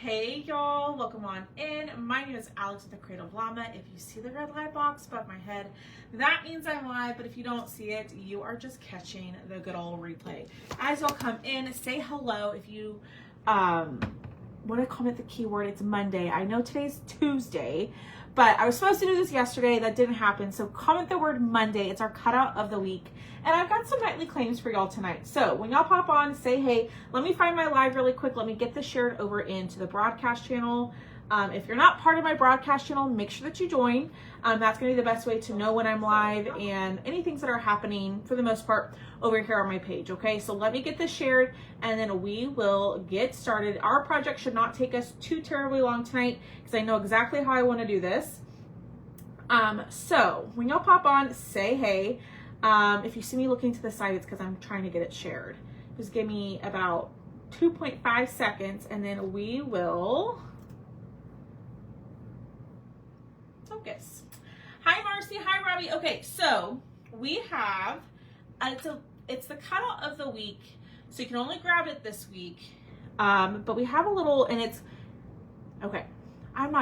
Hey y'all, welcome on in. My name is Alex with the Creative Llama. If you see the red light box above my head, that means I'm live, but if you don't see it, you are just catching the good old replay. As y'all come in, say hello. If you want to comment the keyword, it's Monday. I know today's Tuesday, but I was supposed to do this yesterday. That didn't happen. So comment the word Monday. It's our cutout of the week. And I've got some nightly claims for y'all tonight. So when y'all pop on, say, hey, let me find my live really quick. Let me get this shared over into the broadcast channel. If you're not part of my broadcast channel, make sure that you join. That's going to be the best way to know when I'm live and any things that are happening, for the most part, over here on my page. Okay, so let me get this shared and then we will get started. Our project should not take us too terribly long tonight because I know exactly how I want to do this. So when y'all pop on, say hey. If you see me looking to the side, it's because I'm trying to get it shared. Just give me about 2.5 seconds and then we will focus. Hi Marcy, hi Robbie. Okay, so we have, it's the cutout of the week, so you can only grab it this week. But we have a little, and it's, okay, I'm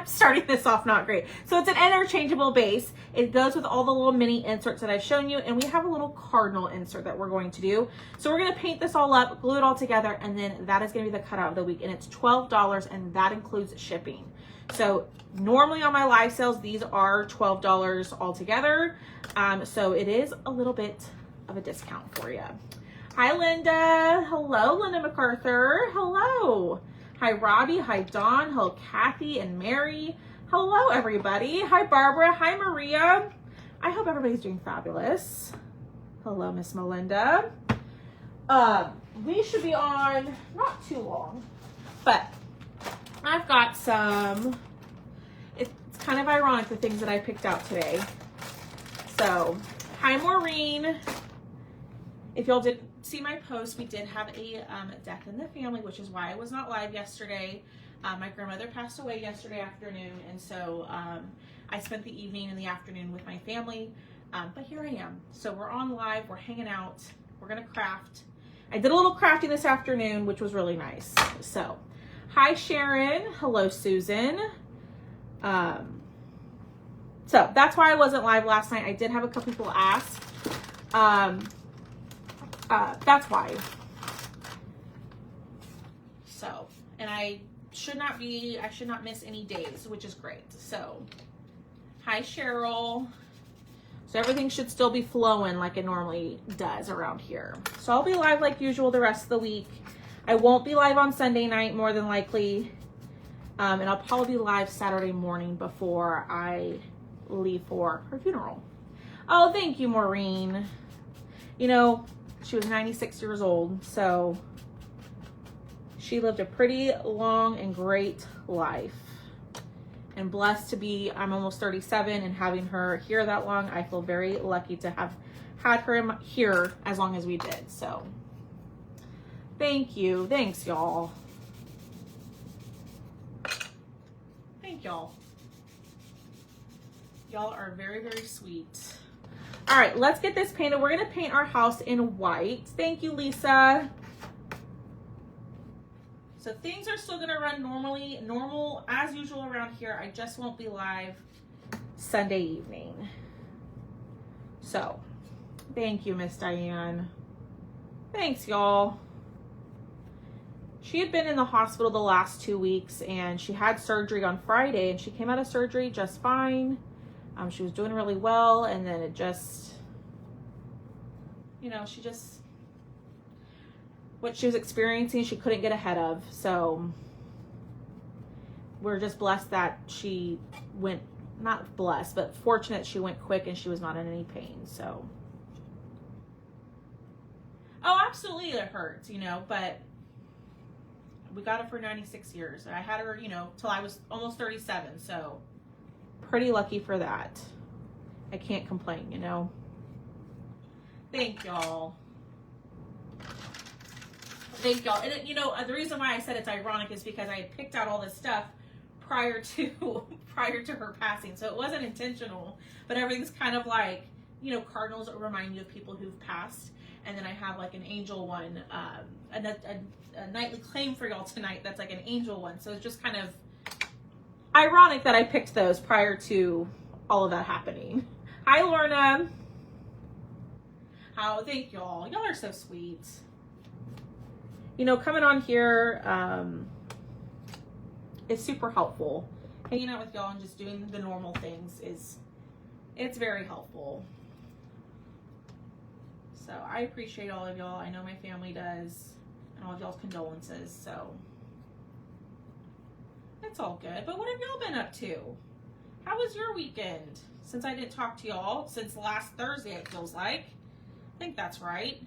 starting this off not great. So it's an interchangeable base. It goes with all the little mini inserts that I've shown you, and we have a little Cardinal insert that we're going to do. So we're going to paint this all up, glue it all together, and then that is going to be the cutout of the week, and it's $12, and that includes shipping. So normally on my live sales, these are $12 altogether. So it is a little bit of a discount for you. Hi, Linda. Hello, Linda MacArthur. Hello. Hi, Robbie. Hi, Dawn. Hello, Kathy and Mary. Hello, everybody. Hi, Barbara. Hi, Maria. I hope everybody's doing fabulous. Hello, Miss Melinda. We should be on not too long, but I've got some, it's kind of ironic, the things that I picked out today. So, hi, Maureen. If y'all didn't see my post, we did have a death in the family, which is why I was not live yesterday. My grandmother passed away yesterday afternoon, and so I spent the evening and the afternoon with my family, but here I am. So we're on live, we're hanging out, we're gonna craft. I did a little crafting this afternoon, which was really nice. So, hi Sharon, hello Susan. So that's why I wasn't live last night. I did have a couple people ask. That's why. So, and I should not miss any days, which is great. So, hi Cheryl. So everything should still be flowing like it normally does around here. So I'll be live like usual the rest of the week. I won't be live on Sunday night, more than likely. And I'll probably be live Saturday morning before I leave for her funeral. Oh, thank you, Maureen. You know, she was 96 years old, so she lived a pretty long and great life. And blessed to be, I'm almost 37, and having her here that long, I feel very lucky to have had her here as long as we did. So thank you. Thanks, y'all. Thank y'all. Y'all are very, very sweet. All right, let's get this painted. We're gonna paint our house in white. Thank you, Lisa. So things are still gonna run normal as usual around here. I just won't be live Sunday evening. So, thank you, Miss Diane. Thanks, y'all. She had been in the hospital the last 2 weeks, and she had surgery on Friday, and she came out of surgery just fine. She was doing really well, and then it just, you know, what she was experiencing, she couldn't get ahead of. So we're just blessed that she went, not blessed, but fortunate she went quick and she was not in any pain. So, oh, absolutely it hurts, you know, but we got her for 96 years. I had her, you know, till I was almost 37. So pretty lucky for that. I can't complain, you know. Thank y'all. Thank y'all. And you know, the reason why I said it's ironic is because I had picked out all this stuff prior to her passing, so it wasn't intentional. But everything's kind of like, you know, cardinals remind you of people who've passed, And then I have like an angel one, a nightly claim for y'all tonight that's like an angel one. So it's just kind of ironic that I picked those prior to all of that happening. Hi, Lorna. How, thank y'all. Y'all are so sweet. You know, coming on here is super helpful. Hanging out with y'all and just doing the normal things it's very helpful. So I appreciate all of y'all. I know my family does, and all of y'all's condolences. So it's all good. But what have y'all been up to? How was your weekend? Since I didn't talk to y'all since last Thursday, it feels like. I think that's right.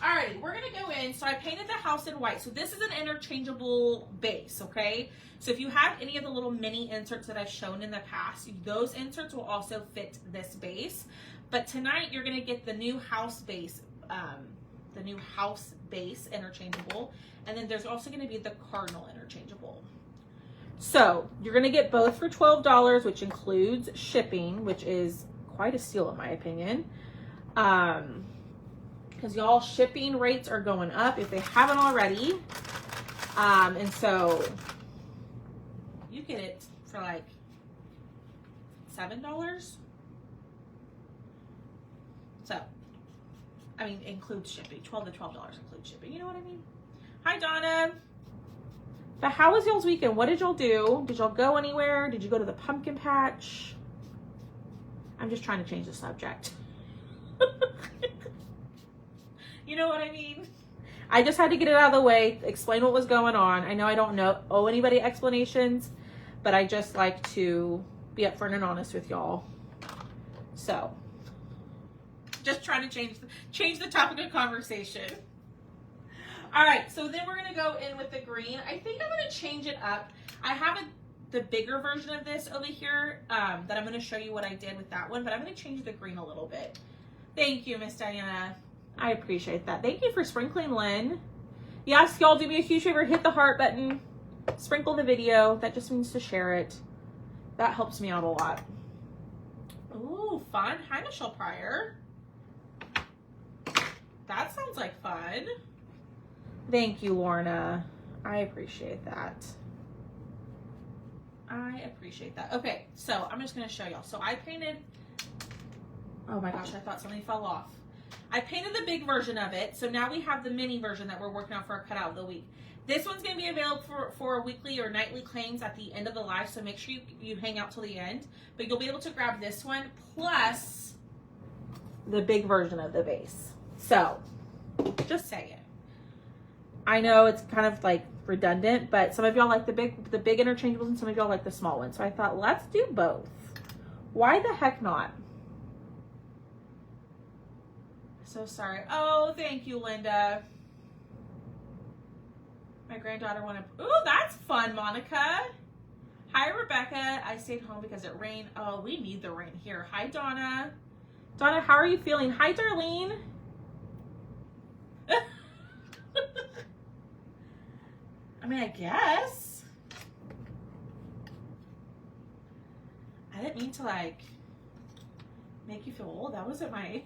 Alrighty, we're gonna go in. So I painted the house in white. So this is an interchangeable base, okay? So if you have any of the little mini inserts that I've shown in the past, those inserts will also fit this base. But tonight you're gonna get the new house base, interchangeable. And then there's also gonna be the Cardinal interchangeable. So you're gonna get both for $12, which includes shipping, which is quite a steal in my opinion. Because y'all shipping rates are going up if they haven't already. And so you get it for like $7. So, I mean, includes shipping. $12 to $12 includes shipping. You know what I mean? Hi, Donna. But how was y'all's weekend? What did y'all do? Did y'all go anywhere? Did you go to the pumpkin patch? I'm just trying to change the subject. You know what I mean? I just had to get it out of the way, explain what was going on. I know I don't owe anybody explanations, but I just like to be upfront and honest with y'all. So, just trying to change the topic of conversation. All right, so then we're gonna go in with the green. I think I'm gonna change it up. I have the bigger version of this over here that I'm gonna show you what I did with that one, but I'm gonna change the green a little bit. Thank you, Miss Diana. I appreciate that. Thank you for sprinkling, Lynn. Yes, y'all do me a huge favor. Hit the heart button. Sprinkle the video. That just means to share it. That helps me out a lot. Ooh, fun. Hi, Michelle Pryor. That sounds like fun. Thank you, Lorna. I appreciate that. I appreciate that. Okay, so I'm just going to show y'all. So I painted... Oh my gosh, I thought something fell off. I painted the big version of it, so now we have the mini version that we're working on for our cutout of the week. This one's going to be available for weekly or nightly claims at the end of the live, so make sure you hang out till the end. But you'll be able to grab this one, plus the big version of the base. So, just say it. I know it's kind of like redundant, but some of y'all like the big interchangeables and some of y'all like the small ones. So I thought, let's do both. Why the heck not? So sorry. Oh, thank you, Linda. My granddaughter wanted... Ooh, that's fun, Monica. Hi, Rebecca. I stayed home because it rained. Oh, we need the rain here. Hi, Donna. Donna, how are you feeling? Hi, Darlene. I mean, I guess. I didn't mean to, like, make you feel old. That wasn't my...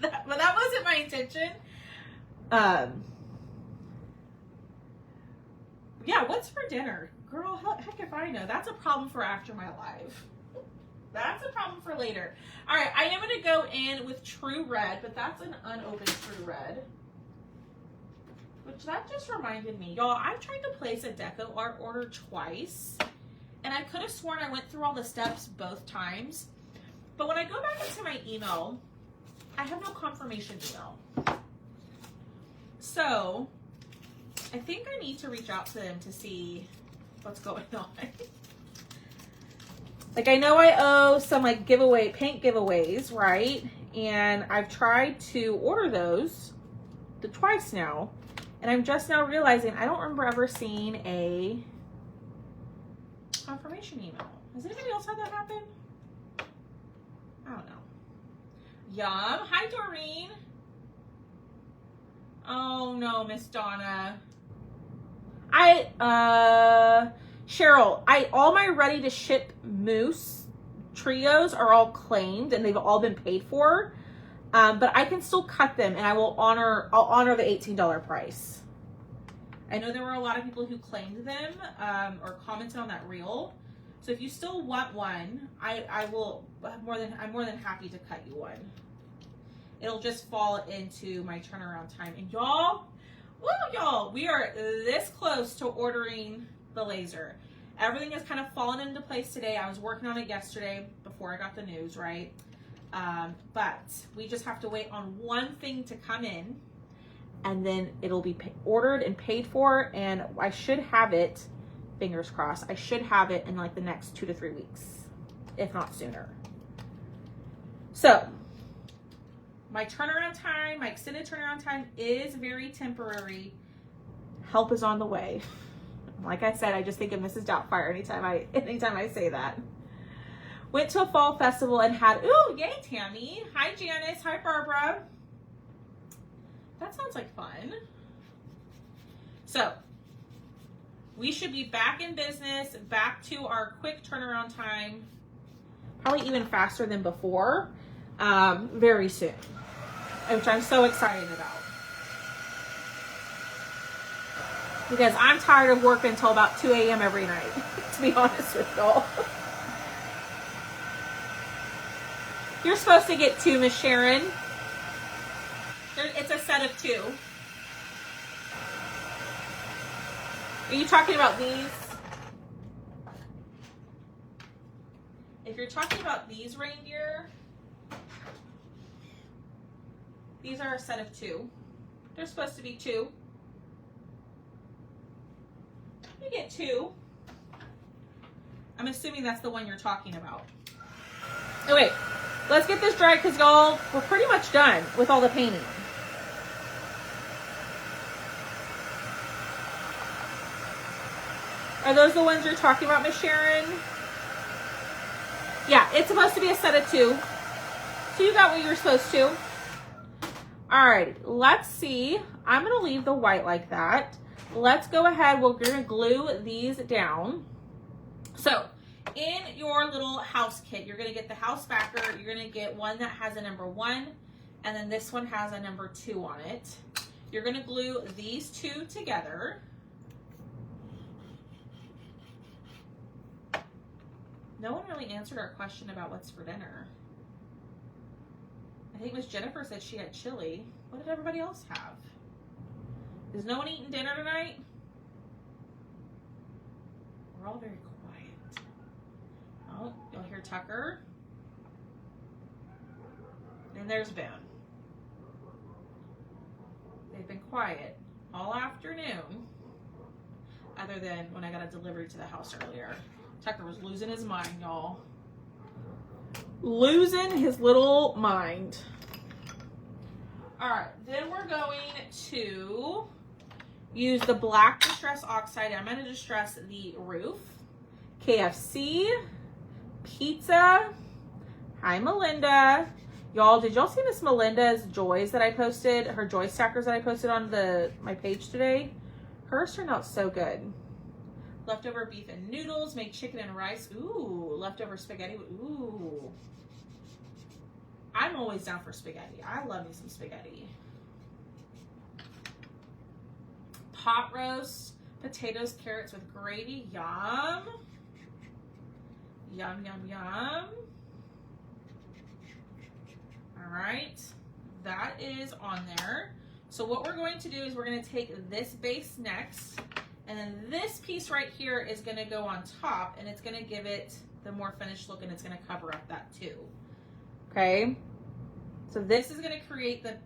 that wasn't my intention. Yeah, what's for dinner? Girl, heck if I know. That's a problem for after my live. That's a problem for later. All right, I am going to go in with True Red, but that's an unopened True Red. Which that just reminded me. Y'all, I've tried to place a deco art order twice, and I could have sworn I went through all the steps both times. But when I go back into my email, I have no confirmation email. So, I think I need to reach out to them to see what's going on. Like, I know I owe some, like, paint giveaways, right? And I've tried to order those twice now. And I'm just now realizing I don't remember ever seeing a confirmation email. Has anybody else had that happen? I don't know. Yum. Hi, Doreen. Oh, no, Miss Donna. Cheryl, all my ready to ship mousse trios are all claimed and they've all been paid for. But I can still cut them and I'll honor the $18 price. I know there were a lot of people who claimed them or commented on that reel. So if you still want one, I'm more than happy to cut you one. It'll just fall into my turnaround time. And y'all, we are this close to ordering the laser. Everything has kind of fallen into place today. I was working on it yesterday before I got the news, right? But we just have to wait on one thing to come in, and then it'll be ordered and paid for, and I should have it, fingers crossed, I should have it in like the next 2 to 3 weeks, if not sooner. So my turnaround time, my extended turnaround time is very temporary. Help is on the way. Like I said, I just think of Mrs. Doubtfire anytime I say that. Went to a fall festival and had, ooh, yay, Tammy. Hi, Janice. Hi, Barbara. That sounds like fun. So we should be back in business, back to our quick turnaround time, probably even faster than before, very soon, which I'm so excited about. Because I'm tired of working until about 2 a.m. every night, to be honest with y'all. You're supposed to get 2, Miss Sharon. It's a set of 2. Are you talking about these? If you're talking about these reindeer, these are a set of 2. They're supposed to be 2. You get 2. I'm assuming that's the one you're talking about. Okay, let's get this dry because y'all, we're pretty much done with all the painting. Are those the ones you're talking about, Miss Sharon? Yeah, it's supposed to be a set of 2. So you got what you were supposed to. All right, let's see. I'm going to leave the white like that. Let's go ahead. We're going to glue these down. So in your little house kit, you're going to get the house backer. You're going to get one that has a number 1, and then this one has a number 2 on it. You're going to glue these 2 together. No one really answered our question about what's for dinner. I think Miss Jennifer said she had chili. What did everybody else have? Is no one eating dinner tonight? We're all very quiet. Oh, you'll hear Tucker. And there's Ben. They've been quiet all afternoon, other than when I got a delivery to the house earlier. Tucker was losing his mind, y'all. Losing his little mind. All right, then we're going to use the black Distress Oxide. I'm going to distress the roof. KFC, pizza. Hi, Melinda. Y'all, did y'all see Miss Melinda's joys that I posted? Her joy stackers that I posted on my page today? Hers turned out so good. Leftover beef and noodles, made chicken and rice. Ooh, leftover spaghetti. Ooh. I'm always down for spaghetti. I love me some spaghetti. Pot roast, potatoes, carrots with gravy. Yum. Yum, yum, yum. All right. That is on there. So what we're going to do is we're going to take this base next. And then this piece right here is going to go on top, and it's going to give it the more finished look, and it's going to cover up that too. Okay. So this is going to create the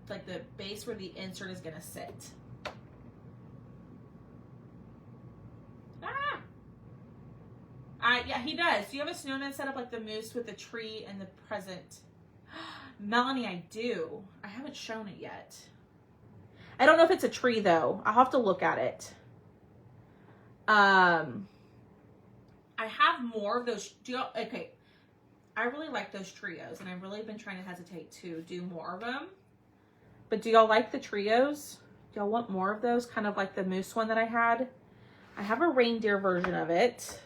base where the insert is going to sit. Yeah, he does. Do you have a snowman set up like the moose with the tree and the present? Melanie, I do. I haven't shown it yet. I don't know if it's a tree though. I'll have to look at it. I have more of those. Okay. I really like those trios, and I've really been trying to hesitate to do more of them. But do y'all like the trios? Do y'all want more of those? Kind of like the moose one that I had. I have a reindeer version of it.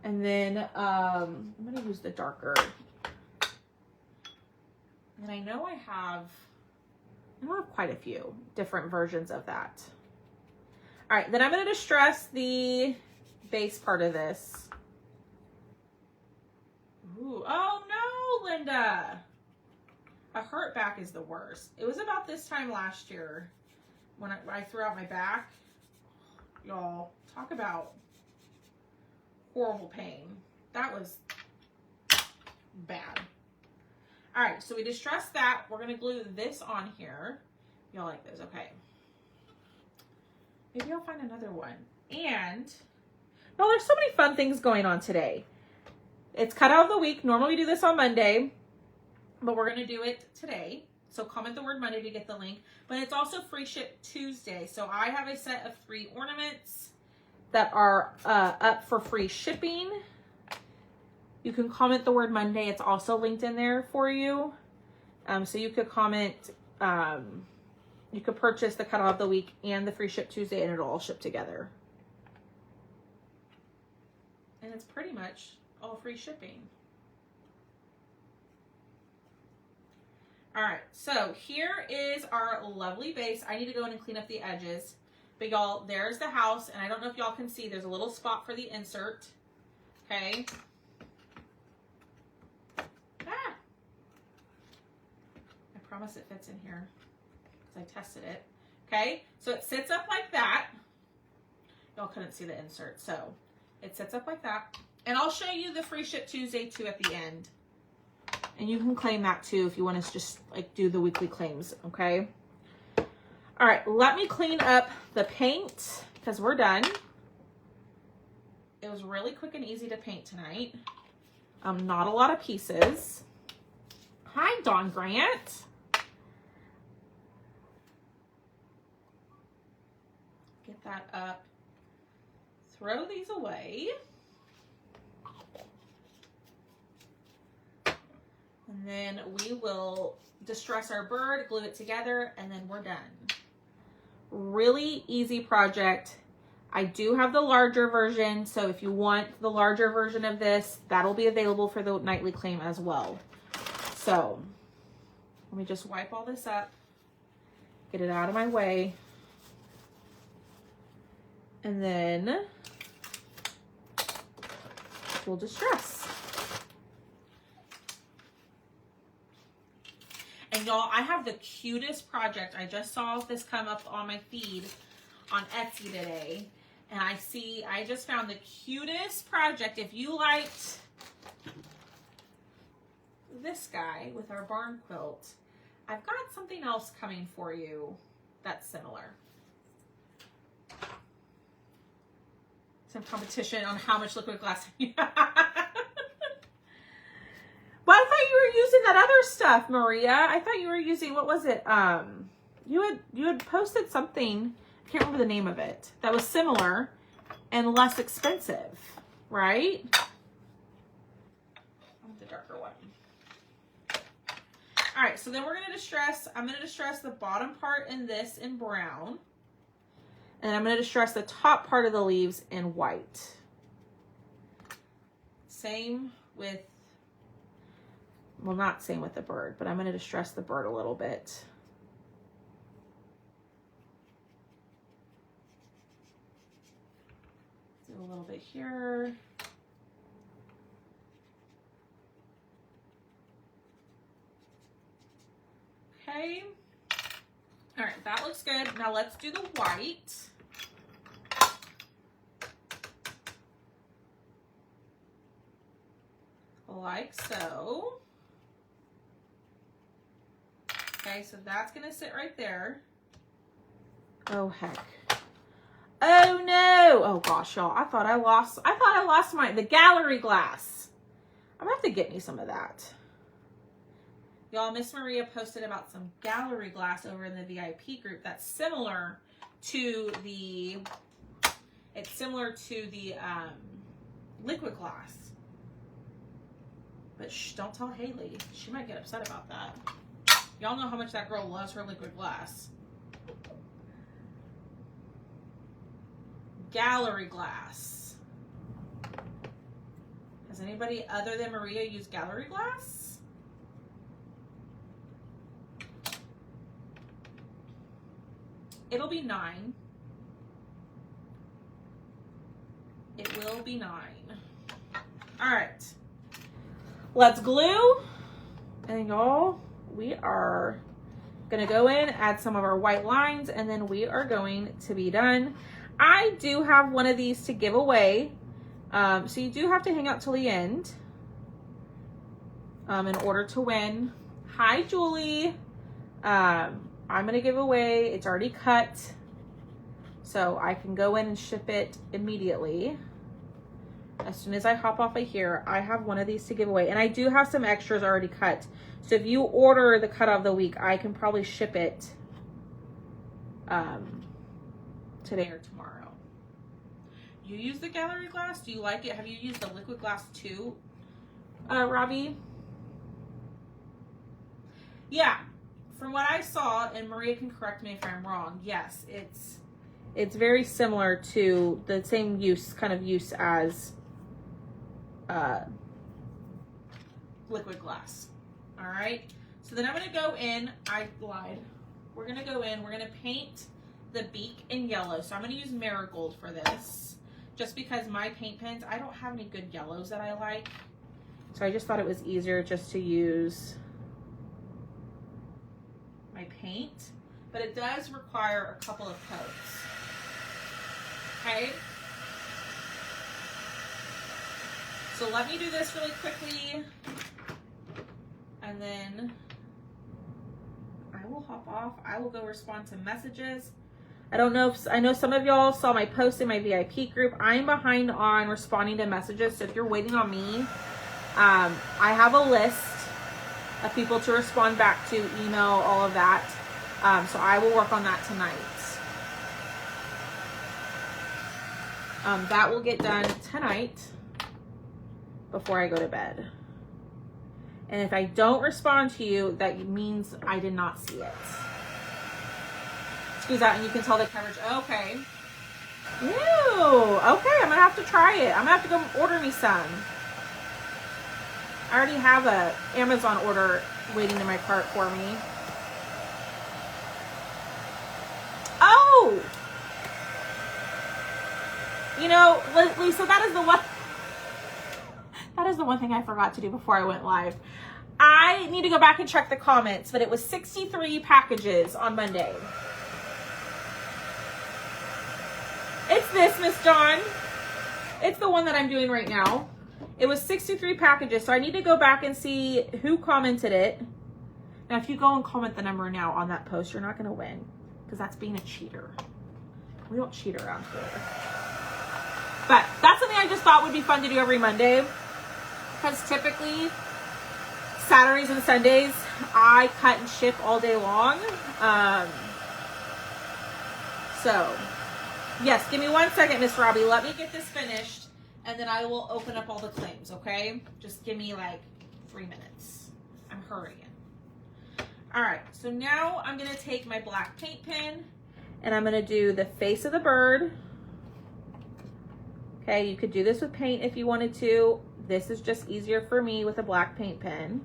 And then I'm going to use the darker. And I know I have quite a few different versions of that. All right, then I'm going to distress the base part of this. Ooh, oh no, Linda. A hurt back is the worst. It was about this time last year when I threw out my back. Y'all, talk about horrible pain. That was bad. All right, so we distressed that. We're gonna glue this on here. Y'all like those, okay. Maybe I'll find another one. And, no, there's so many fun things going on today. It's Cutout of the Week. Normally we do this on Monday, but we're gonna do it today. So comment the word Monday to get the link. But it's also Free Ship Tuesday. So I have a set of 3 ornaments that are up for free shipping. You can comment the word Monday. It's also linked in there for you. So you could comment, you could purchase the Cutout of the Week and the Free Ship Tuesday, and it'll all ship together. And it's pretty much all free shipping. All right, so here is our lovely base. I need to go in and clean up the edges. But y'all, there's the house, and I don't know if y'all can see, there's a little spot for the insert, okay? Ah! I promise it fits in here, because I tested it. Okay, so it sits up like that. Y'all couldn't see the insert, so it sits up like that. And I'll show you the Free Ship Tuesday too at the end. And you can claim that too if you want to just like do the weekly claims, okay? All right, let me clean up the paint because we're done. It was really quick and easy to paint tonight. Not a lot of pieces. Hi, Dawn Grant. Get that up. Throw these away. And then we will distress our bird, glue it together, and then we're done. Really easy project. I do have the larger version, so if you want the larger version of this, that'll be available for the nightly claim as well. So let me just wipe all this up, get it out of my way, and then we'll distress. And y'all, I have the cutest project. I just saw this come up on my feed on Etsy today. And I just found the cutest project. If you liked this guy with our barn quilt, I've got something else coming for you that's similar. Some competition on how much liquid glass you have. But I thought you were using that other stuff, Maria. I thought you were using, what was it? You had posted something, I can't remember the name of it, that was similar and less expensive, right? I want the darker one. All right, so then we're gonna distress, I'm gonna distress the bottom part in this in brown. And I'm gonna distress the top part of the leaves in white. Same with, well, not same with the bird, but I'm going to distress the bird a little bit. Do a little bit here. Okay. All right, that looks good. Now let's do the white. Like so. Okay, so that's gonna sit right there. Oh heck. Oh no! Oh gosh, y'all. I thought I lost the gallery glass. I'm gonna have to get me some of that. Y'all, Miss Maria posted about some gallery glass over in the VIP group that's similar to the liquid glass. But shh, don't tell Haley. She might get upset about that. Y'all know how much that girl loves her liquid glass. Gallery glass. Has anybody other than Maria used gallery glass? It'll be 9. It will be 9. All right. Let's glue. And y'all, we are gonna go in, add some of our white lines, and then we are going to be done. I do have one of these to give away. So you do have to hang out till the end in order to win. Hi, Julie. I'm gonna give away, it's already cut, so I can go in and ship it immediately. As soon as I hop off of here, I have one of these to give away. And I do have some extras already cut. So if you order the cut of the week, I can probably ship it today or tomorrow. You use the gallery glass? Do you like it? Have you used the liquid glass too, Robbie? Yeah, from what I saw, and Maria can correct me if I'm wrong, yes, it's very similar to the same kind of use as liquid glass. All right, so then I'm gonna go in, I lied. We're gonna go in, we're gonna paint the beak in yellow. So I'm gonna use marigold for this, just because my paint pens, I don't have any good yellows that I like. So I just thought it was easier just to use my paint, but it does require a couple of coats. Okay. So let me do this really quickly, and then I will hop off. I will go respond to messages. I don't know if, I know some of y'all saw my post in my VIP group. I'm behind on responding to messages, so if you're waiting on me, I have a list of people to respond back to, email, all of that. So I will work on that tonight. That will get done tonight before I go to bed. And if I don't respond to you, that means I did not see it. Squeeze out and you can tell the coverage. Okay. Ew. Okay, I'm gonna have to try it. I'm gonna have to go order me some. I already have a Amazon order waiting in my cart for me. Oh! You know, Lisa, that is the one thing I forgot to do before I went live. I need to go back and check the comments, but it was 63 packages on Monday. It's this, Miss Dawn. It's the one that I'm doing right now. It was 63 packages, so I need to go back and see who commented it. Now, if you go and comment the number now on that post, you're not going to win, because that's being a cheater. We don't cheat around here. But that's something I just thought would be fun to do every Monday, because typically Saturdays and Sundays I cut and ship all day long. So yes, give me 1 second, Miss Robbie. Let me get this finished, and then I will open up all the claims, okay? Just give me like 3 minutes. I'm hurrying. All right, so now I'm gonna take my black paint pen, and I'm gonna do the face of the bird. Okay, you could do this with paint if you wanted to. This is just easier for me with a black paint pen.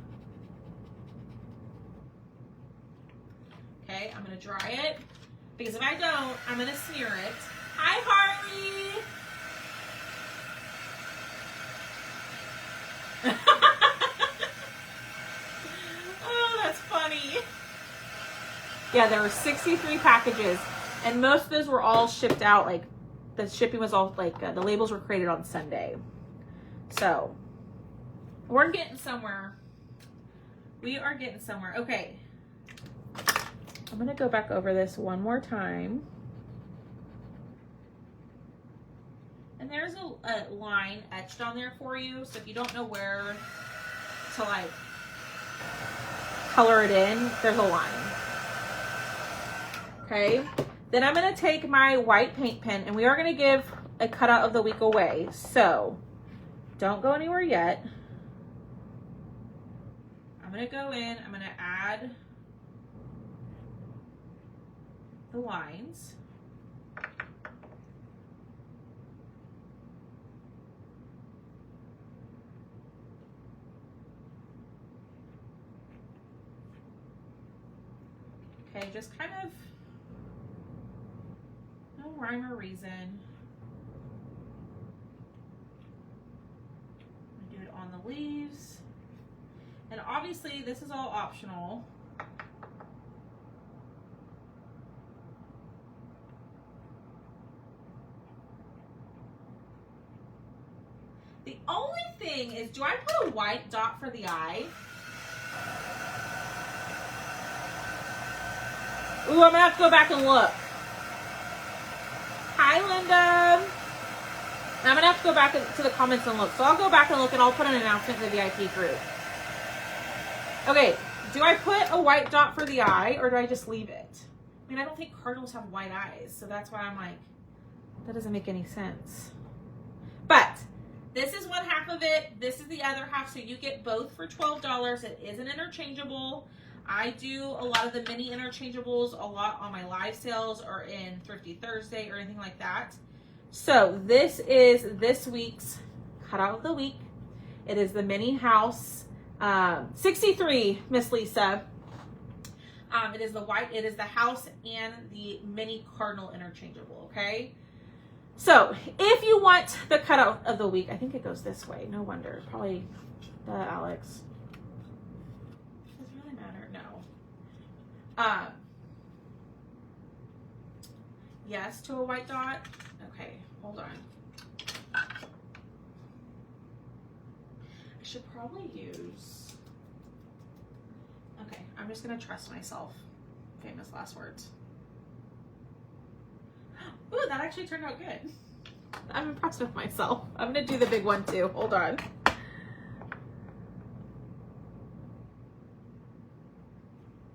Okay, I'm gonna dry it, because if I don't, I'm gonna smear it. Hi, Harley! Oh, that's funny. Yeah, there were 63 packages, and most of those were all shipped out, like, the shipping was all, like, the labels were created on Sunday. So, we're getting somewhere. We are getting somewhere. Okay. I'm going to go back over this one more time. And there's a line etched on there for you. So if you don't know where to, like, color it in, there's a line. Okay. Then I'm going to take my white paint pen, and we are going to give a cutout of the week away. So don't go anywhere yet. I'm going to go in, I'm going to add the lines. just kind of, no rhyme or reason. I do it on the leaves. And obviously this is all optional. The only thing is, do I put a white dot for the eye? Ooh, I'm gonna have to go back and look. Hi, Linda. I'm gonna have to go back to the comments and look. So I'll go back and look, and I'll put an announcement in the VIP group. Okay, do I put a white dot for the eye, or do I just leave it? I mean, I don't think cardinals have white eyes, so that's why I'm like, that doesn't make any sense. But this is one half of it. This is the other half, so you get both for $12. It is an interchangeable. I do a lot of the mini interchangeables a lot on my live sales or in Thrifty Thursday or anything like that. So this is this week's cutout of the week. It is the mini house 63, Miss Lisa. It is the white, it is the house and the mini cardinal interchangeable, okay? So if you want the cutout of the week, I think it goes this way. No wonder. Probably Alex. Does it really matter? No. Yes to a white dot. Okay, hold on. I should probably use. Okay, I'm just gonna trust myself. Famous last words. Ooh, that actually turned out good. I'm impressed with myself. I'm gonna do the big one too. Hold on.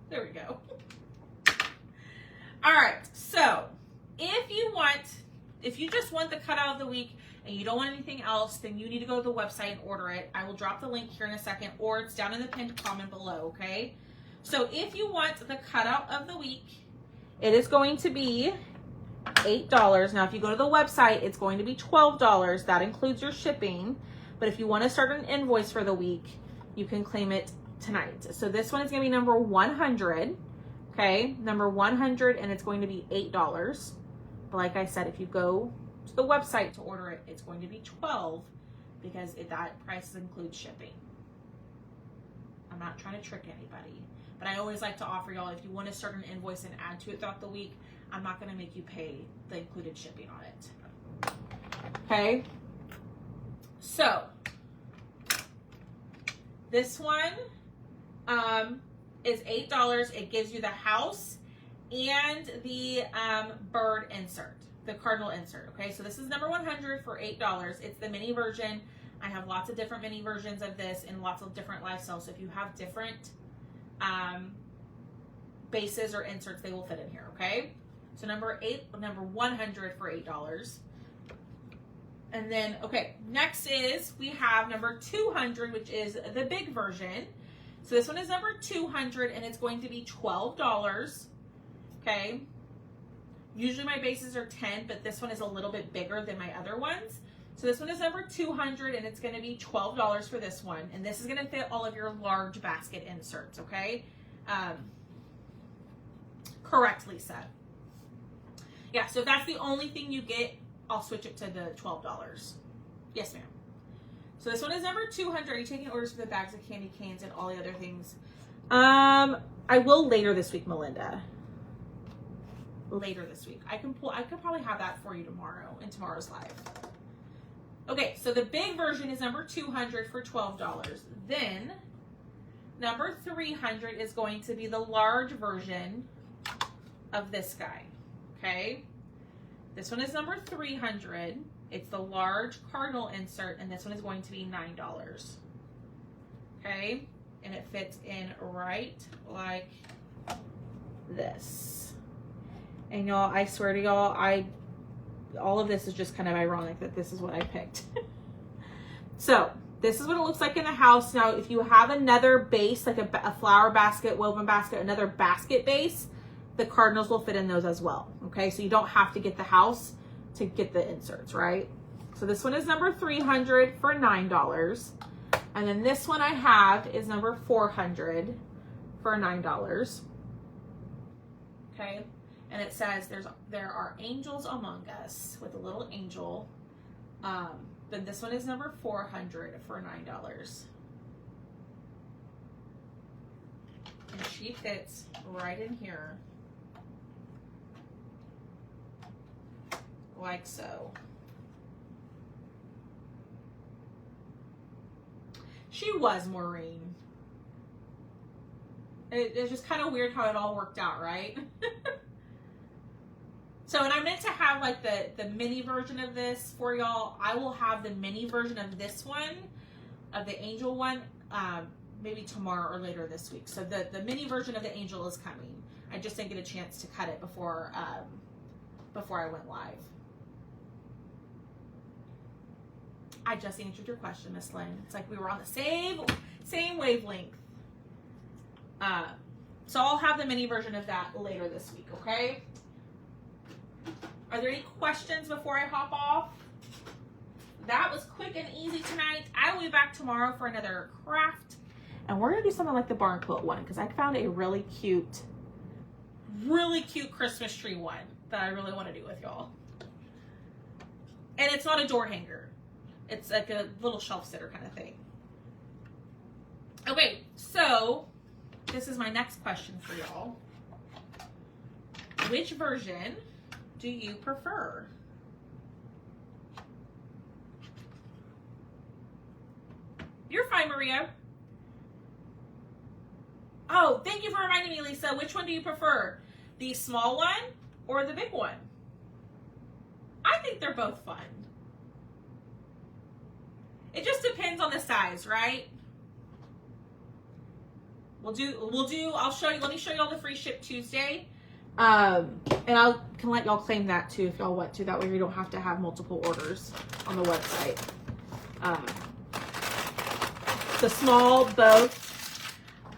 There we go. All right, so if you just want the cutout of the week and you don't want anything else, then you need to go to the website and order it. I will drop the link here in a second, or it's down in the pinned comment below, okay? So if you want the cutout of the week, it is going to be $8. Now, if you go to the website, it's going to be $12. That includes your shipping. But if you want to start an invoice for the week, you can claim it tonight. So this one is going to be number 100. Okay, number 100, and it's going to be $8. But like I said, if you go to the website to order it, it's going to be $12 because that price includes shipping. I'm not trying to trick anybody, but I always like to offer y'all, if you want to start an invoice and add to it throughout the week, I'm not going to make you pay the included shipping on it. Okay. So this one is $8. It gives you the house and the bird insert, the cardinal insert. Okay. So this is number 100 for $8. It's the mini version. I have lots of different mini versions of this and lots of different lifestyles. So if you have different bases or inserts, they will fit in here. Okay. So number 100 for $8. And then, okay, next is we have number 200, which is the big version. So this one is number 200, and it's going to be $12. Okay. Usually my bases are 10, but this one is a little bit bigger than my other ones. So this one is number 200, and it's going to be $12 for this one. And this is going to fit all of your large basket inserts. Okay. Correct, Lisa. Yeah, so if that's the only thing you get, I'll switch it to the $12. Yes, ma'am. So this one is number 200. Are you taking orders for the bags of candy canes and all the other things? I will later this week, Melinda. Later this week. I could probably have that for you tomorrow in tomorrow's live. Okay, so the big version is number 200 for $12. Then number 300 is going to be the large version of this guy. Okay, this one is number 300. It's the large cardinal insert, and this one is going to be $9. Okay, and it fits in right like this. And y'all, I swear to y'all, all of this is just kind of ironic that this is what I picked. So this is what it looks like in the house. Now, if you have another base, like a flower basket, woven basket, another basket base, the cardinals will fit in those as well. Okay, so you don't have to get the house to get the inserts, right? So this one is number 300 for $9. And then this one I have is number 400 for $9. okay? And it says there are angels among us with a little angel. Then this one is number 400 for $9. And she fits right in here. Like so. She was Maureen. It's just kind of weird how it all worked out, right? So, and I meant to have like the mini version of this for y'all. I will have the mini version of this one, of the angel one, maybe tomorrow or later this week. So the mini version of the angel is coming. I just didn't get a chance to cut it before I went live. I just answered your question, Miss Lynn. It's like we were on the same wavelength. So I'll have the mini version of that later this week, okay? Are there any questions before I hop off? That was quick and easy tonight. I will be back tomorrow for another craft. And we're going to do something like the barn quilt one because I found a really cute Christmas tree one that I really want to do with y'all. And it's not a door hanger. It's like a little shelf sitter kind of thing. Okay, so this is my next question for y'all. Which version do you prefer? You're fine, Maria. Oh, thank you for reminding me, Lisa. Which one do you prefer? The small one or the big one? I think they're both fun. It just depends on the size, right? I'll show you, let me show you all the free ship Tuesday. And I can let y'all claim that too if y'all want to. That way you don't have to have multiple orders on the website. The small, both.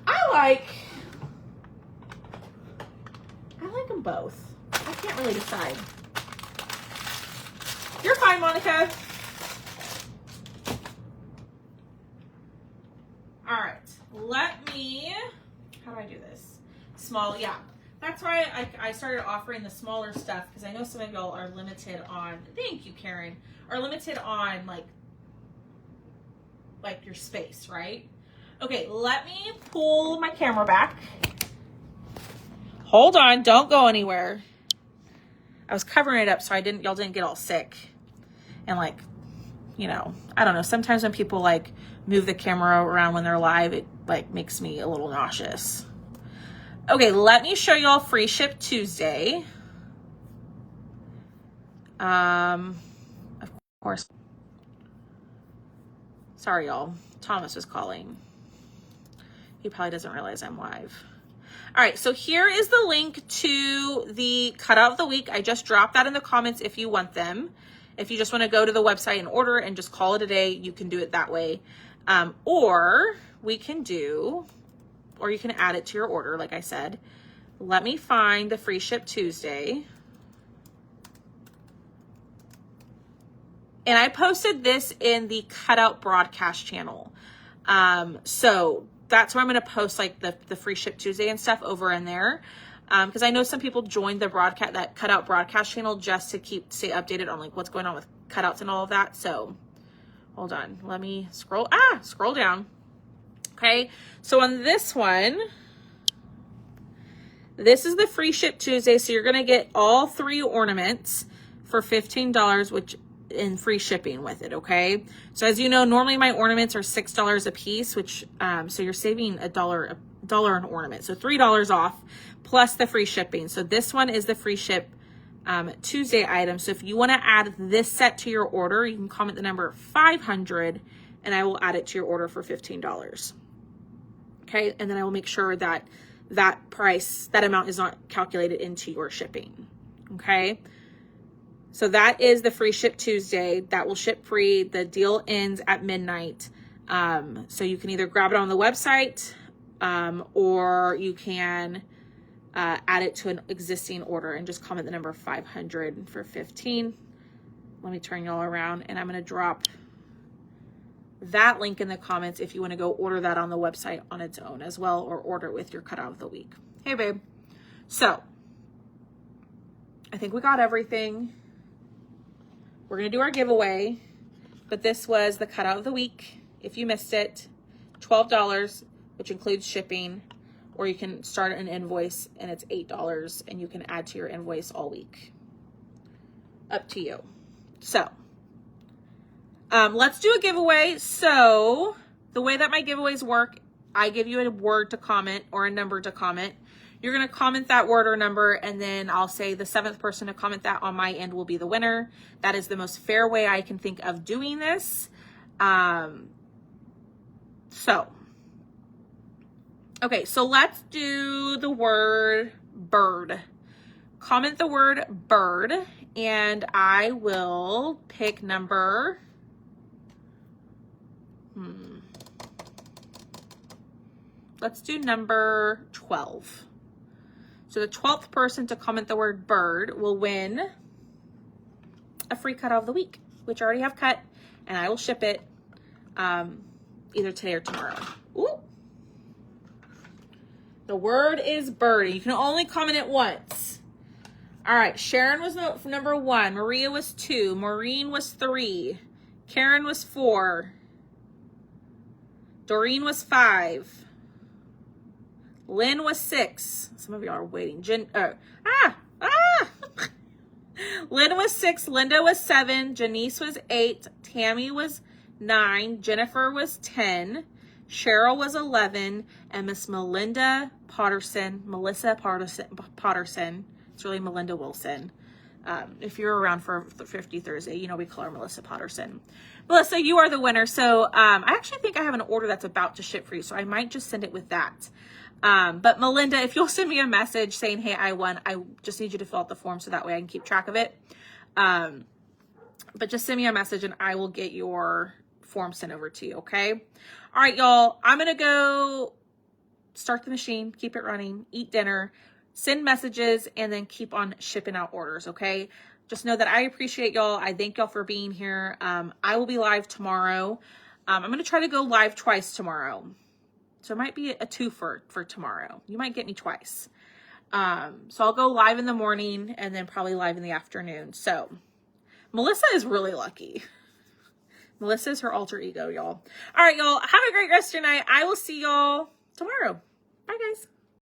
I like them both. I can't really decide. You're fine, Monica. All right, how do I do this? Small, yeah. That's why I started offering the smaller stuff because I know some of y'all are limited on, thank you, Karen, are limited on like your space, right? Okay, let me pull my camera back. Hold on, don't go anywhere. I was covering it up so y'all didn't get all sick. And like, you know, I don't know, sometimes when people like move the camera around when they're live, it like makes me a little nauseous. Okay, let me show y'all free ship Tuesday. Of course. Sorry, y'all. Thomas is calling. He probably doesn't realize I'm live. All right, so here is the link to the cutout of the week. I just dropped that in the comments if you want them. If you just want to go to the website and order and just call it a day, you can do it that way. Or you can add it to your order, like I said. Let me find the free ship Tuesday. And I posted this in the Cutout broadcast channel. So that's where I'm going to post like the free ship Tuesday and stuff over in there. Because I know some people joined that Cutout broadcast channel just to stay updated on like what's going on with cutouts and all of that. So hold on, let me scroll down. Okay, so on this one, this is the free ship Tuesday. So you're going to get all 3 ornaments for $15, which in free shipping with it. Okay, so as you know, normally my ornaments are $6 a piece, which so you're saving $1 an ornament, so $3 off plus the free shipping. So this one is the free ship Tuesday item. So if you want to add this set to your order, you can comment the number 500 and I will add it to your order for $15. Okay, and then I will make sure that that amount is not calculated into your shipping. Okay, so that is the free ship Tuesday. That will ship free. The deal ends at midnight. So you can either grab it on the website or you can add it to an existing order and just comment the number 500 for 15. Let me turn y'all around and I'm going to drop that link in the comments if you want to go order that on the website on its own as well, or order with your cutout of the week. Hey babe. So I think we got everything. We're going to do our giveaway, but this was the cutout of the week. If you missed it, $12, which includes shipping, or you can start an invoice and it's $8 and you can add to your invoice all week. Up to you. So, let's do a giveaway. So, the way that my giveaways work, I give you a word to comment or a number to comment. You're going to comment that word or number, and then I'll say the 7th person to comment that on my end will be the winner. That is the most fair way I can think of doing this. Okay, so let's do the word bird. Comment the word bird, and I will pick number... Let's do number 12. So the 12th person to comment the word bird will win a free cutout of the week, which I already have cut, and I will ship it either today or tomorrow. Ooh. The word is bird. You can only comment it once. All right, Sharon was number 1. Maria was 2. Maureen was 3. Karen was 4. Doreen was 5. Lynn was 6. Some of y'all are waiting. Lynn was 6. Linda was 7. Janice was 8. Tammy was 9. Jennifer was 10. Cheryl was 11. And Miss Melissa Potterson. It's really Melinda Wilson. If you're around for 50 Thursday, you know we call her Melissa Potterson. Melissa, you are the winner. So I actually think I have an order that's about to ship for you, so I might just send it with that. But Melinda, if you'll send me a message saying, hey, I won, I just need you to fill out the form so that way I can keep track of it. But just send me a message and I will get your form sent over to you, okay? All right, y'all, I'm going to go start the machine, keep it running, eat dinner, send messages, and then keep on shipping out orders, okay? Just know that I appreciate y'all. I thank y'all for being here. I will be live tomorrow. I'm going to try to go live twice tomorrow. So it might be a twofer for tomorrow. You might get me twice. So I'll go live in the morning and then probably live in the afternoon. So Melissa is really lucky. Melissa is her alter ego, y'all. All right, y'all. Have a great rest of your night. I will see y'all tomorrow. Bye, guys.